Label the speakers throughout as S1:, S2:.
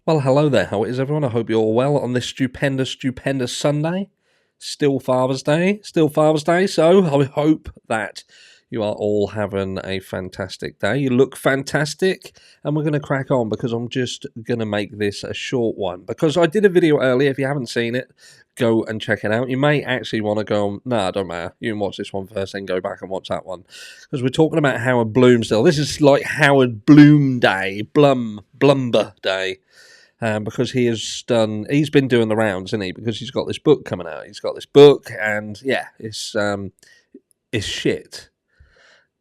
S1: Well, hello there. How is everyone? I hope you're all well on this stupendous Sunday. Still Father's Day. So I hope that you are all having a fantastic day. You look fantastic, and we're going to crack on because I'm just going to make this a short one. Because I did a video earlier. If you haven't seen it, go and check it out. You may actually want to go, nah, don't matter. You can watch this one first, then go back and watch that one. Because we're talking about Howard Bloom still. This is like Howard Bloom Day, Blumber Day. Because he's been doing the rounds, isn't he? Because he's got this book coming out. He's got this book, and yeah, it's shit.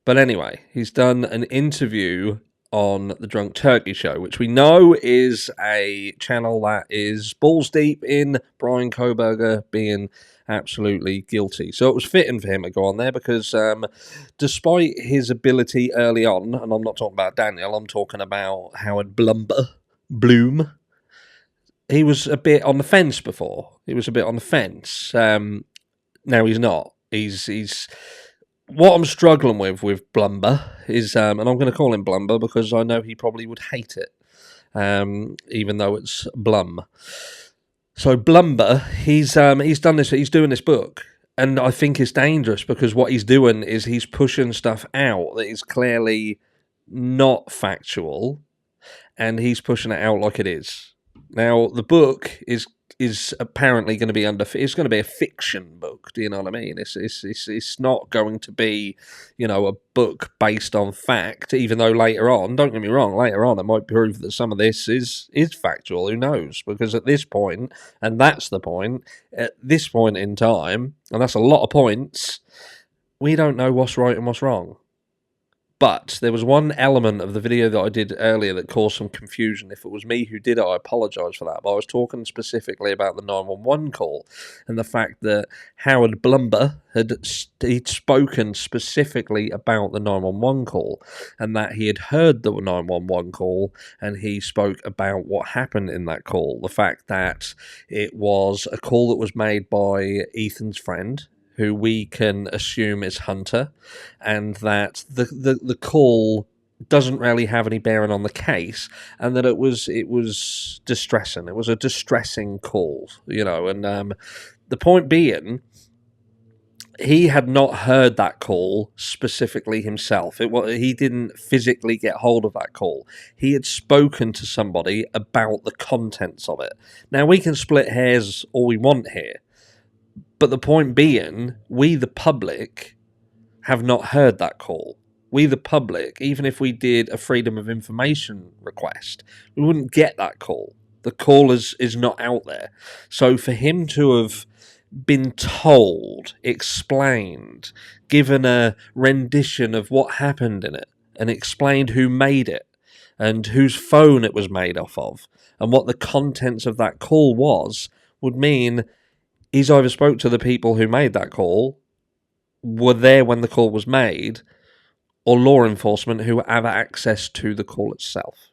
S1: But anyway, he's done an interview on the Drunk Turkey Show, which we know is a channel that is balls deep in Brian Koberger being absolutely guilty. So it was fitting for him to go on there because despite his ability early on, and I'm not talking about Daniel, I'm talking about Howard Bloom. He was a bit on the fence before. Now he's not. He's what I'm struggling with Blumber is, and I'm going to call him Blumber because I know he probably would hate it, even though it's Blum. So Blumber, he's done this. He's doing this book, and I think it's dangerous because what he's doing is he's pushing stuff out that is clearly not factual, and he's pushing it out like it is. Now, the book is apparently going to be it's going to be a fiction book. Do you know what I mean? It's not going to be, a book based on fact. Even though later on, don't get me wrong, later on it might prove that some of this is factual. Who knows? Because at this point, and that's the point, at this point in time, and that's a lot of points, we don't know what's right and what's wrong. But there was one element of the video that I did earlier that caused some confusion. If it was me who did it, I apologise for that. But I was talking specifically about the 911 call and the fact that Howard Blumber he'd spoken specifically about the 911 call and that he had heard the 911 call and he spoke about what happened in that call. The fact that it was a call that was made by Ethan's friend, who we can assume is Hunter, and that the call doesn't really have any bearing on the case, and that it was distressing. It was a distressing call, and the point being, he had not heard that call specifically himself. He didn't physically get hold of that call. He had spoken to somebody about the contents of it. Now, we can split hairs all we want here, but the point being, we, the public, have not heard that call. We, the public, even if we did a Freedom of Information request, we wouldn't get that call. The call is not out there. So for him to have been told, explained, given a rendition of what happened in it, and explained who made it, and whose phone it was made off of, and what the contents of that call was, would mean he's either spoke to the people who made that call, were there when the call was made, or law enforcement who have access to the call itself.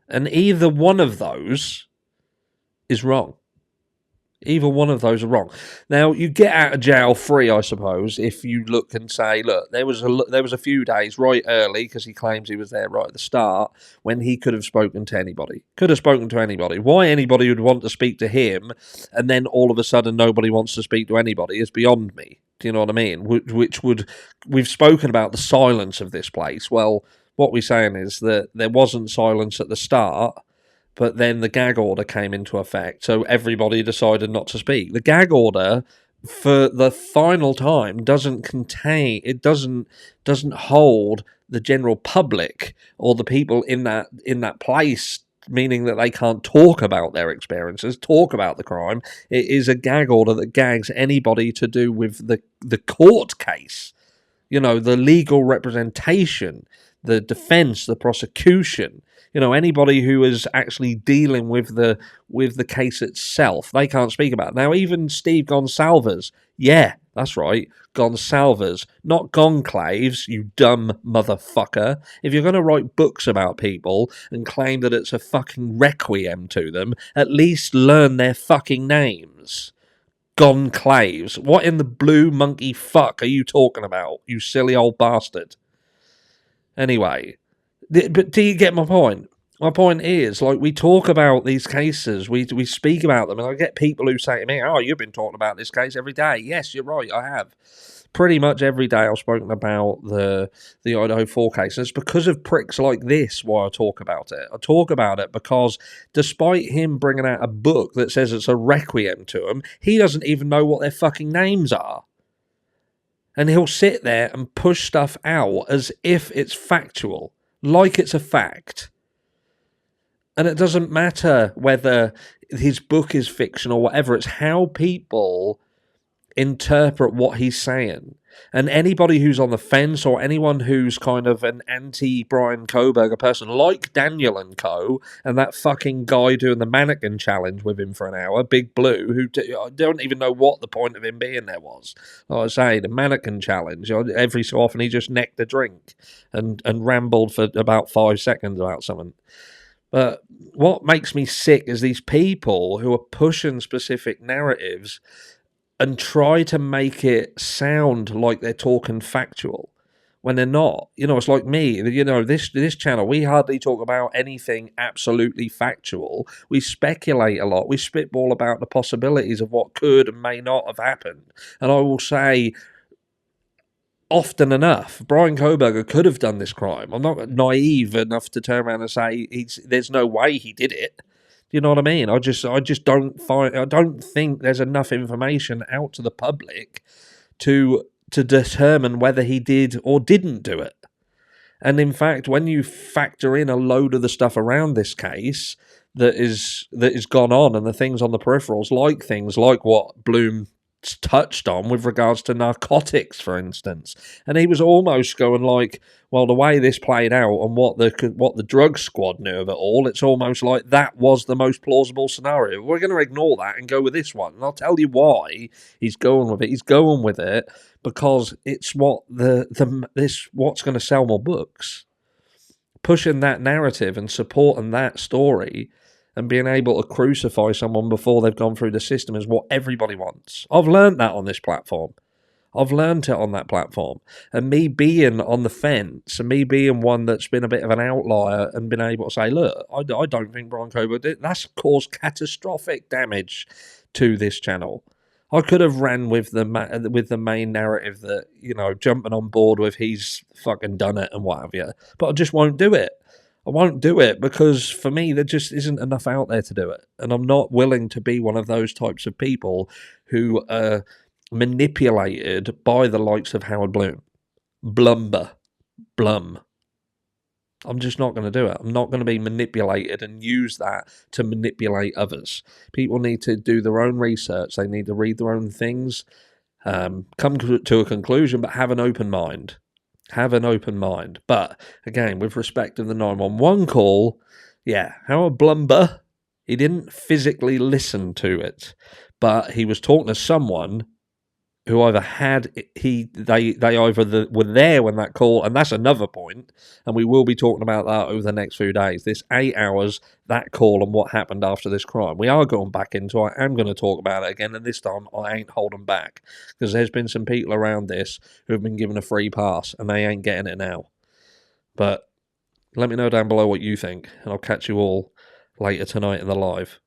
S1: And either one of those is wrong. Either one of those are wrong. Now, you get out of jail free, I suppose, if you look and say, look, there was a few days right early, because he claims he was there right at the start, when he could have spoken to anybody. Why anybody would want to speak to him, and then all of a sudden nobody wants to speak to anybody is beyond me. Do you know what I mean? We've spoken about the silence of this place. Well, what we're saying is that there wasn't silence at the start, but then the gag order came into effect, so everybody decided not to speak. The gag order, for the final time, doesn't hold the general public or the people in that place, meaning that they can't talk about their experiences, talk about the crime. It is a gag order that gags anybody to do with the court case, the legal representation, the defense, the prosecution. Anybody who is actually dealing with the case itself, they can't speak about it. Now, even Steve Gonsalves, yeah, that's right, Gonsalves, not Gonclaves, you dumb motherfucker. If you're going to write books about people and claim that it's a fucking requiem to them, at least learn their fucking names. Gonclaves. What in the blue monkey fuck are you talking about, you silly old bastard? Anyway, but do you get my point? My point is, like, we talk about these cases, we speak about them, and I get people who say to me, "Oh, you've been talking about this case every day." Yes, you're right, I have. Pretty much every day I've spoken about the Idaho 4 case, and it's because of pricks like this why I talk about it. I talk about it because despite him bringing out a book that says it's a requiem to him, he doesn't even know what their fucking names are. And he'll sit there and push stuff out as if it's factual, like it's a fact. And it doesn't matter whether his book is fiction or whatever, it's how people interpret what he's saying. And anybody who's on the fence or anyone who's kind of an anti-Brian Koberger person, like Daniel and Co, and that fucking guy doing the mannequin challenge with him for an hour, Big Blue, who I don't even know what the point of him being there was. Like I say, the mannequin challenge, every so often he just necked a drink and rambled for about 5 seconds about something. But what makes me sick is these people who are pushing specific narratives and try to make it sound like they're talking factual when they're not. It's like me. This channel, we hardly talk about anything absolutely factual. We speculate a lot. We spitball about the possibilities of what could and may not have happened. And I will say, often enough, Brian Koberger could have done this crime. I'm not naive enough to turn around and say there's no way he did it. Do you know what I mean? I just don't think there's enough information out to the public to determine whether he did or didn't do it. And in fact, when you factor in a load of the stuff around this case that is gone on, and the things on the peripherals, like things like what Blum touched on with regards to narcotics, for instance, and he was almost going like, well, the way this played out and what the drug squad knew of it all, it's almost like that was the most plausible scenario. We're going to ignore that and go with this one, and I'll tell you why he's going with it. He's going with it because it's what what's going to sell more books. Pushing that narrative and supporting that story and being able to crucify someone before they've gone through the system is what everybody wants. I've learned that on this platform. I've learned it on that platform. And me being on the fence, and me being one that's been a bit of an outlier and been able to say, look, I don't think Brian Koberger did. That's caused catastrophic damage to this channel. I could have ran with the main narrative that, jumping on board with he's fucking done it and what have you. But I just won't do it. I won't do it because for me, there just isn't enough out there to do it. And I'm not willing to be one of those types of people who are manipulated by the likes of Howard Blum. I'm just not going to do it. I'm not going to be manipulated and use that to manipulate others. People need to do their own research. They need to read their own things, come to a conclusion, but have an open mind. Have an open mind. But again, with respect to the 911 call, Howard Blumber, he didn't physically listen to it, but he was talking to someone who either they either were there when that call, and that's another point, and we will be talking about that over the next few days. This 8 hours, that call, and what happened after this crime. We are going back into. I am going to talk about it again, and this time I ain't holding back because there's been some people around this who have been given a free pass, and they ain't getting it now. But let me know down below what you think, and I'll catch you all later tonight in the live.